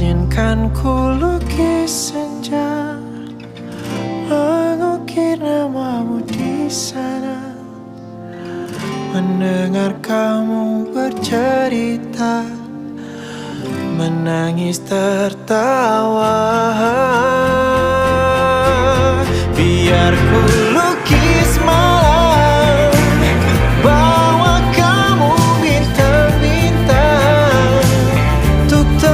Inginkan ku lukis senja, mengukir namamu di sana, mendengar kamu bercerita, menangis tertawa. Biar ku